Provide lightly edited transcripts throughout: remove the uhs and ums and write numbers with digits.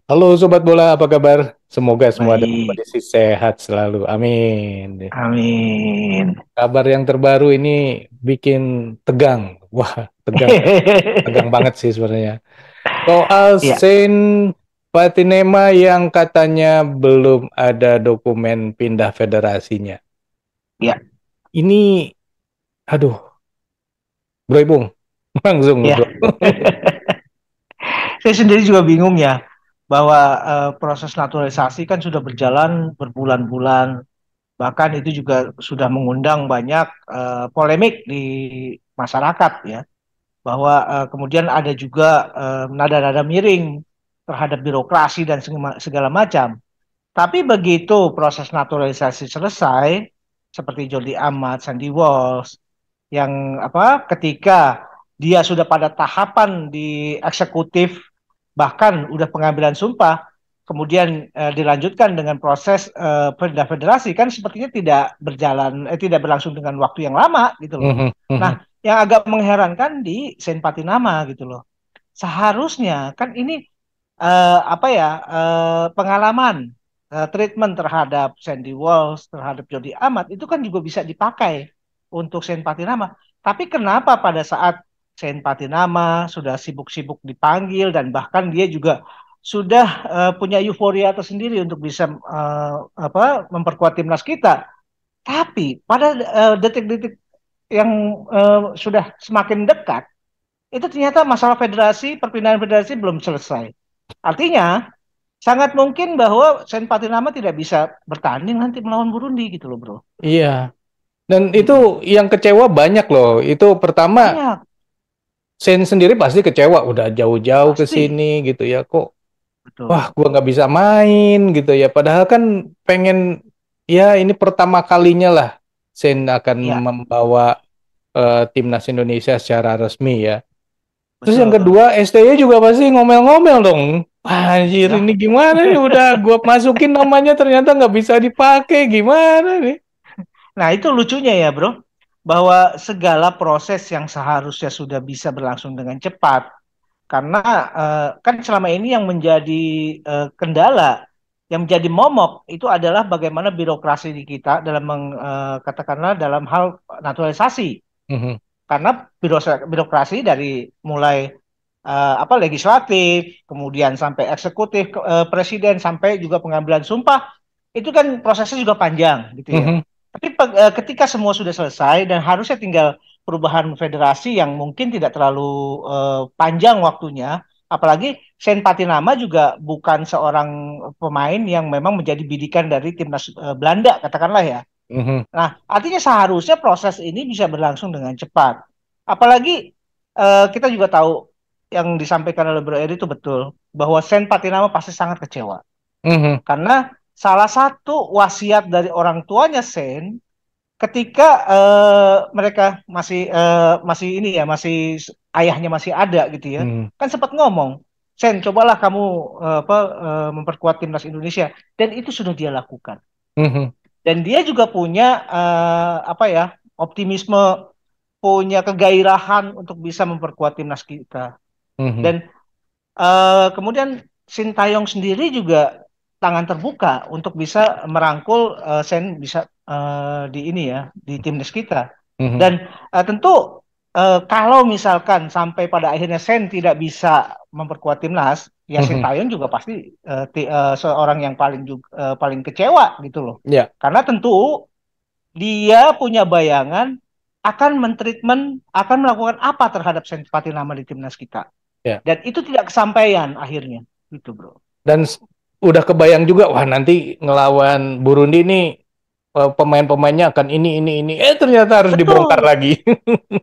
Halo Sobat Bola, apa kabar? Semoga semua dalam Baik, kondisi sehat selalu. Amin. amin. Kabar yang terbaru ini bikin tegang. Wah, tegang. Tegang banget sih sebenarnya. Soal Ya, Saint Patinema yang katanya belum ada dokumen pindah federasinya. ya, Ini, aduh, Bro Ipung. Langsung ya. Bro. Saya sendiri juga bingung ya bahwa proses naturalisasi kan sudah berjalan berbulan-bulan, bahkan itu juga sudah mengundang banyak polemik di masyarakat ya, bahwa kemudian ada juga nada-nada miring terhadap birokrasi dan segala macam. Tapi begitu proses naturalisasi selesai, seperti Jordi Amat, Sandy Walsh, yang apa ketika dia sudah pada tahapan di eksekutif bahkan udah pengambilan sumpah kemudian dilanjutkan dengan proses federasi kan sepertinya tidak berlangsung dengan waktu yang lama gitu loh. Mhm, mhm, Nah, yang agak mengherankan di Saint Patinama gitu loh. Seharusnya kan ini pengalaman treatment terhadap Sandy Walsh, terhadap Jody Amat itu kan juga bisa dipakai untuk Saint Patinama. Tapi kenapa pada saat Saint Patinama sudah sibuk-sibuk dipanggil dan bahkan dia juga sudah punya euforia tersendiri untuk bisa memperkuat timnas kita. Tapi pada detik-detik yang sudah semakin dekat itu ternyata masalah federasi, perpindahan federasi belum selesai. Artinya, sangat mungkin bahwa Sen Patinama tidak bisa bertanding nanti melawan Burundi gitu loh, bro. iya. Dan itu Mm-mm. yang kecewa banyak loh. Itu pertama, Banyak, Saint sendiri pasti kecewa. Udah jauh-jauh ke pasti. sini gitu ya. Kok wah, Betul. gua nggak bisa main gitu ya. Padahal kan pengen ya ini pertama kalinya lah Sen akan Ya, membawa timnas Indonesia secara resmi ya. Terus yang betul. kedua STY juga pasti ngomel-ngomel dong. Wah, anjir Ya. ini gimana nih? Udah gua masukin namanya ternyata nggak bisa dipakai. Gimana nih? Nah, itu lucunya ya, bro. Bahwa segala proses yang seharusnya sudah bisa berlangsung dengan cepat. Karena kan selama ini yang menjadi kendala, yang menjadi momok itu adalah bagaimana birokrasi di kita dalam katakanlah dalam hal naturalisasi. Mhm, Karena birokrasi dari mulai legislatif, kemudian sampai eksekutif, presiden sampai juga pengambilan sumpah, itu kan prosesnya juga panjang gitu ya. mhm, Tapi ketika semua sudah selesai dan harusnya tinggal perubahan federasi yang mungkin tidak terlalu panjang waktunya, apalagi Sen Patinama juga bukan seorang pemain yang memang menjadi bidikan dari timnas Belanda katakanlah ya. mhm. Nah, artinya seharusnya proses ini bisa berlangsung dengan cepat. Apalagi kita juga tahu yang disampaikan oleh Bro Eri itu betul bahwa Sen Patinama pasti sangat kecewa Mhm. karena salah satu wasiat dari orang tuanya Sen ketika mereka masih ini ya ayahnya masih ada gitu ya Mhm. kan sempat ngomong Sen cobalah kamu memperkuat timnas Indonesia dan itu sudah dia lakukan. Mhm. Dan dia juga punya optimisme, punya kegairahan untuk bisa memperkuat timnas kita. Mhm. Dan kemudian Sintayong sendiri juga tangan terbuka untuk bisa merangkul Sen bisa di ini ya di timnas kita. Mhm. Dan tentu kalau misalkan sampai pada akhirnya Sen tidak bisa memperkuat timnas, ya Mhm. Sintayong juga pasti seorang yang paling kecewa gitu loh. Ya. Karena tentu dia punya bayangan akan akan melakukan apa terhadap Sen nama di timnas kita. Ya. Dan itu tidak kesampaian akhirnya. Gitu, bro. Dan udah kebayang juga, wah nanti ngelawan Burundi nih pemain-pemainnya akan ini. Ternyata harus dibongkar Betul, lagi.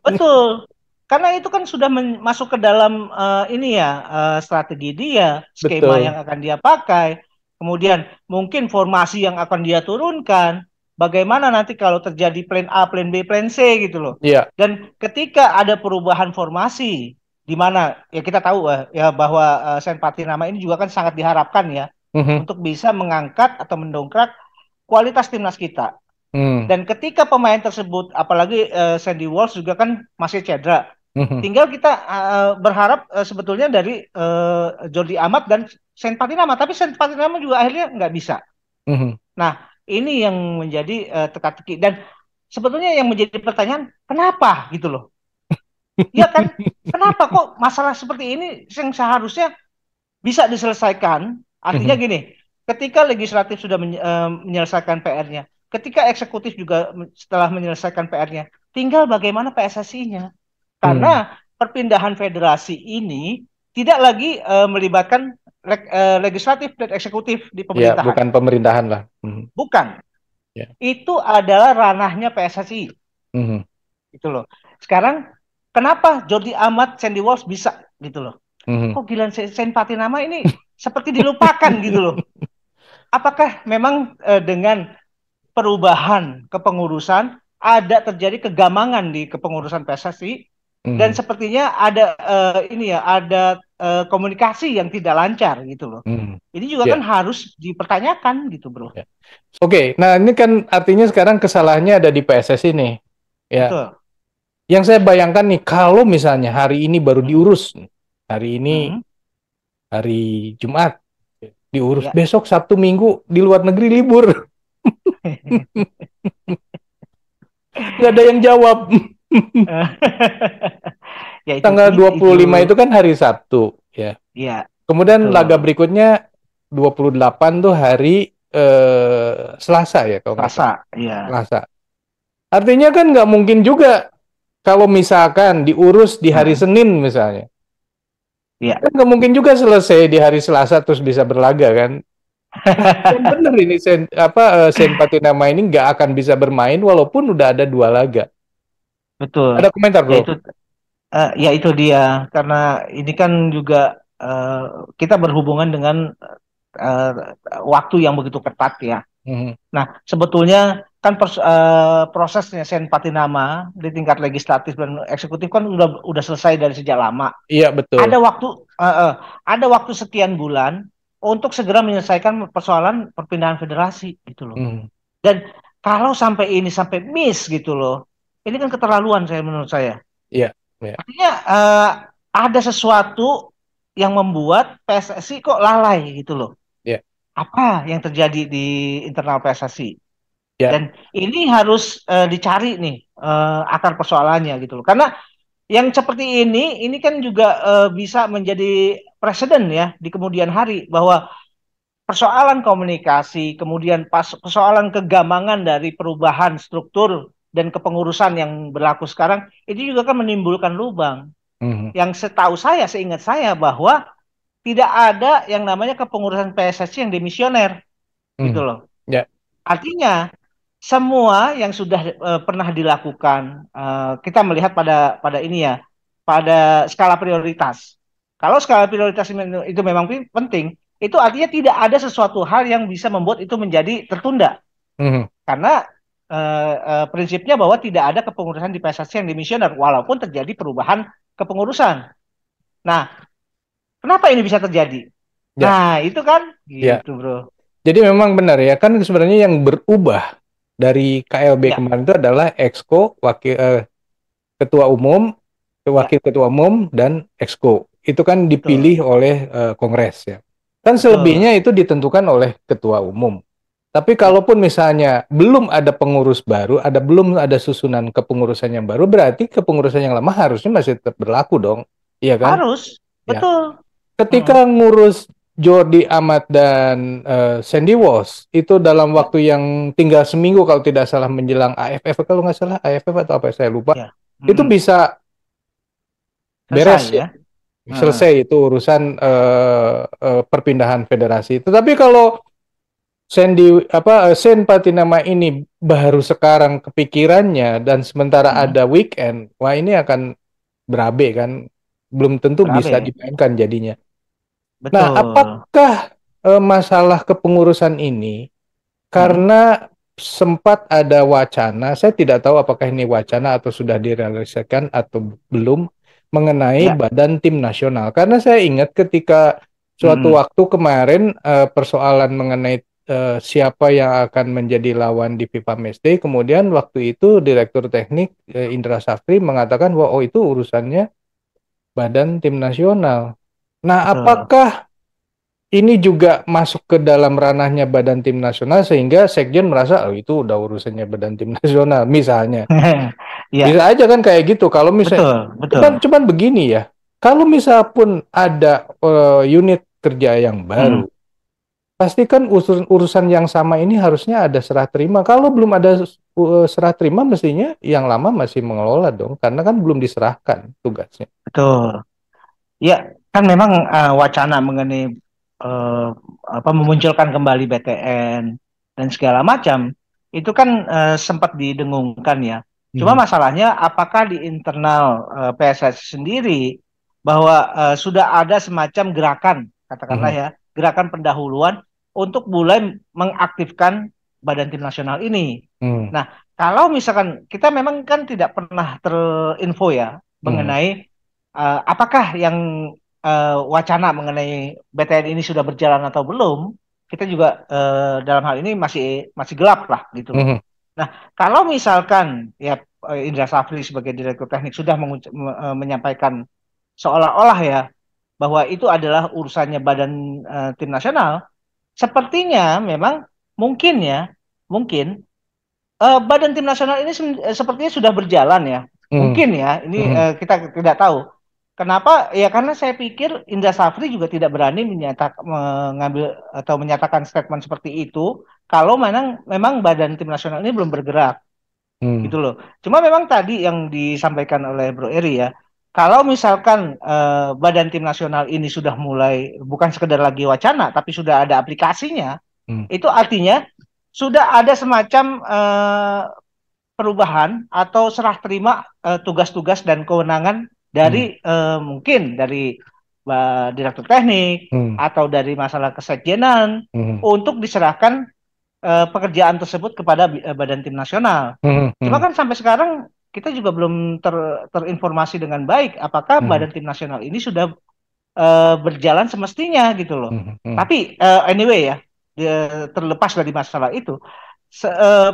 betul. Karena itu kan sudah masuk ke dalam strategi dia, skema yang Betul. akan dia pakai, kemudian mungkin formasi yang akan dia turunkan, bagaimana nanti kalau terjadi plan A, plan B, plan C gitu loh. Iya. Dan ketika ada perubahan formasi, di mana ya kita tahu ya bahwa Sen Patinama ini juga kan sangat diharapkan ya Mhm. untuk bisa mengangkat atau mendongkrak kualitas timnas kita. Hmm. Dan ketika pemain tersebut, apalagi Sandy Walsh juga kan masih cedera. Mhm. Tinggal kita berharap sebetulnya dari Jordi Amat dan Saint Patinama, tapi Saint Patinama juga akhirnya nggak bisa. Mhm. Nah, ini yang menjadi teka-teki dan sebetulnya yang menjadi pertanyaan, kenapa gitu loh? Ya kan, kenapa kok masalah seperti ini yang seharusnya bisa diselesaikan? Artinya Mhm. gini, ketika legislatif sudah menyelesaikan PR-nya, ketika eksekutif juga setelah menyelesaikan PR-nya, tinggal bagaimana PSSI-nya. Mhm. Karena perpindahan federasi ini tidak lagi melibatkan legislatif dan eksekutif di Ya, pemerintahan. bukan pemerintahan lah. Mhm. Bukan. Ya. Itu adalah ranahnya PSSI. Mhm. Gitu loh. Sekarang, kenapa Jordi Amat, Sandy Walsh bisa gitu loh. Mhm. Kok Gilang Sen Patinama ini seperti dilupakan gitu loh. Apakah memang dengan perubahan kepengurusan ada terjadi kegamangan di kepengurusan PSSI dan Mhm. sepertinya ada ini ya ada komunikasi yang tidak lancar gitu loh. Mhm. Ini juga kan Ya. harus dipertanyakan gitu, Bro. Ya. Oke, nah ini kan artinya sekarang kesalahannya ada di PSSI nih. Ya, Betul. yang saya bayangkan nih kalau misalnya hari ini baru diurus, hari ini Hmm. hari Jumat diurus, Ya. besok Sabtu Minggu di luar negeri libur, nggak ada yang jawab. Ya itu Tanggal itu 25 itu kan hari Sabtu, ya. ya Kemudian laga betul. berikutnya 28 tuh hari Selasa ya kalau nggak salah. Rasa ya. Selasa. Artinya kan nggak mungkin juga kalau misalkan diurus di hari Nah, Senin misalnya. ya. Kan nggak mungkin juga selesai di hari Selasa terus bisa berlaga kan. Yang bener ini Sen Patinama ini nggak akan bisa bermain walaupun udah ada 2 laga. Betul. Ada komentar Ya bro? itu ya itu dia karena ini kan juga eh, kita berhubungan dengan eh, waktu yang begitu ketat ya. Mhm. Nah, sebetulnya kan prosesnya Sen Patinama di tingkat legislatif dan eksekutif kan udah selesai dari sejak lama. Iya betul. Ada waktu eh, eh, ada waktu sekian bulan untuk segera menyelesaikan persoalan perpindahan federasi gitu loh. Mhm. Dan kalau sampai ini sampai miss gitu loh, ini kan keterlaluan saya menurut saya. Iya, iya, Artinya ada sesuatu yang membuat PSSI kok lalai gitu loh. iya, Apa yang terjadi di internal PSSI? iya. Dan ini harus dicari nih akar persoalannya gitu loh. Karena yang seperti ini kan juga bisa menjadi presiden ya di kemudian hari bahwa persoalan komunikasi, kemudian persoalan kegamangan dari perubahan struktur dan kepengurusan yang berlaku sekarang, itu juga kan menimbulkan lubang. Mhm. Yang setahu saya, seingat saya bahwa tidak ada yang namanya kepengurusan PSSI yang demisioner, gitu Mhm. loh. Ya. Artinya semua yang sudah pernah dilakukan, kita melihat pada ini ya, pada skala prioritas. Kalau skala prioritas itu memang penting, itu artinya tidak ada sesuatu hal yang bisa membuat itu menjadi tertunda. Mhm. Karena prinsipnya bahwa tidak ada kepengurusan di PSSI yang demisioner, walaupun terjadi perubahan kepengurusan. Nah, kenapa ini bisa terjadi? Ya, Nah, itu kan ya. gitu, Bro. Jadi memang benar ya, kan sebenarnya yang berubah dari KLB Ya, kemarin itu adalah Exco, ketua umum, ya, wakil ketua umum, dan Exco. Itu kan betul. dipilih oleh Kongres ya. Kan Betul. selebihnya itu ditentukan oleh ketua umum. Tapi Ya, kalaupun misalnya belum ada pengurus baru, belum ada susunan kepengurusan yang baru, berarti kepengurusan yang lama harusnya masih tetap berlaku dong. Iya kan? harus. Ya. Betul. Ketika Mm, ngurus Jordi Amat dan Sandy Walsh itu dalam ya, waktu yang tinggal seminggu kalau tidak salah menjelang AFF, kalau nggak salah AFF atau apa saya lupa, ya. itu Mm, bisa selesai beres ya, ya. Mm, selesai itu urusan perpindahan federasi. Tetapi kalau Sen Patinama ini baru sekarang kepikirannya dan sementara mm, ada weekend, wah ini akan berabe kan, belum tentu bisa berabe. dimainkan jadinya. Nah, Betul. apakah masalah kepengurusan ini Mm, karena sempat ada wacana, saya tidak tahu apakah ini wacana atau sudah direalisasikan atau belum mengenai ya. Badan Tim Nasional. Karena saya ingat ketika suatu Mm, waktu kemarin persoalan mengenai siapa yang akan menjadi lawan di FIFA Matchday. Kemudian waktu itu Direktur Teknik Indra Safri mengatakan bahwa oh itu urusannya Badan Tim Nasional. Nah, Betul. apakah ini juga masuk ke dalam ranahnya Badan Tim Nasional sehingga Sekjen merasa oh itu udah urusannya Badan Tim Nasional misalnya. Bisa Ya, aja kan kayak gitu. Kalau misalnya betul, betul. cuman begini ya. Kalau misal pun ada unit kerja yang Mm, baru, pasti kan urusan yang sama ini harusnya ada serah terima. Kalau belum ada serah terima, mestinya yang lama masih mengelola dong, karena kan belum diserahkan tugasnya. betul. Ya, kan memang wacana mengenai eh, apa memunculkan kembali BTN dan segala macam itu kan sempat didengungkan ya. Cuma Mhm. masalahnya apakah di internal PSSI sendiri bahwa sudah ada semacam gerakan, katakanlah Mhm. ya, gerakan pendahuluan untuk mulai mengaktifkan Badan Tim Nasional ini. Mhm. Nah, kalau misalkan kita memang kan tidak pernah terinfo ya Mhm. mengenai apakah yang wacana mengenai BTN ini sudah berjalan atau belum, kita juga dalam hal ini masih masih gelap lah gitu loh. Mhm. Nah, kalau misalkan ya Indra Safri sebagai Direktur Teknik sudah menyampaikan seolah-olah ya bahwa itu adalah urusannya Badan Tim Nasional, sepertinya memang mungkin ya, mungkin Badan Tim Nasional ini sepertinya sudah berjalan ya. Mhm. Mungkin ya, ini Mhm. kita tidak tahu. Kenapa? Ya karena saya pikir Indra Safri juga tidak berani mengambil atau menyatakan statement seperti itu kalau memang Badan Tim Nasional ini belum bergerak Mhm. gitu loh. Cuma memang tadi yang disampaikan oleh Bro Eri ya, kalau misalkan Badan Tim Nasional ini sudah mulai bukan sekedar lagi wacana tapi sudah ada aplikasinya, Mhm. itu artinya sudah ada semacam perubahan atau serah terima tugas-tugas dan kewenangan Mhm. dari mungkin dari direktur teknik Mhm. atau dari masalah kesekjenan Mhm. untuk diserahkan pekerjaan tersebut kepada Badan Tim Nasional. Mhm. Cuma Mhm. kan sampai sekarang kita juga belum terinformasi dengan baik apakah Mhm. Badan Tim Nasional ini sudah berjalan semestinya gitu loh. Mhm. Mhm. Tapi anyway ya, terlepas dari masalah itu,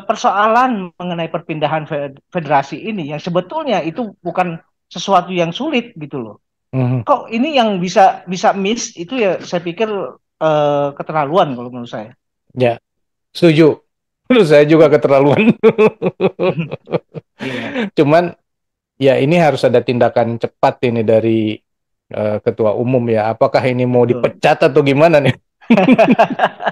persoalan mengenai perpindahan federasi ini yang sebetulnya itu bukan sesuatu yang sulit gitu loh. Mhm. Kok ini yang bisa bisa miss itu ya saya pikir keterlaluan kalau menurut saya. Ya, setuju. Terus saya juga keterlaluan. Iya, Cuman ya ini harus ada tindakan cepat ini dari ketua umum ya. Apakah ini mau betul. dipecat atau gimana nih?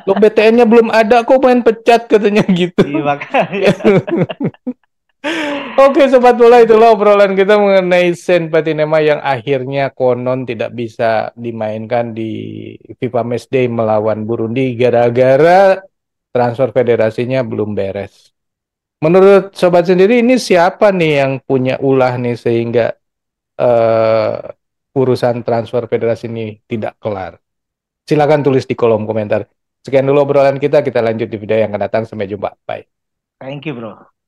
Lo BTN-nya belum ada kok main pecat katanya gitu. Iya makanya. Oke Sobat Bola, itulah obrolan kita mengenai Sen Patinema yang akhirnya konon tidak bisa dimainkan di FIFA Matchday melawan Burundi gara-gara transfer federasinya belum beres. Menurut Sobat sendiri ini siapa nih yang punya ulah nih sehingga eh, urusan transfer federasi ini tidak kelar? Silakan tulis di kolom komentar. Sekian dulu obrolan kita lanjut di video yang akan datang. Sampai jumpa. Bye. Thank you, bro.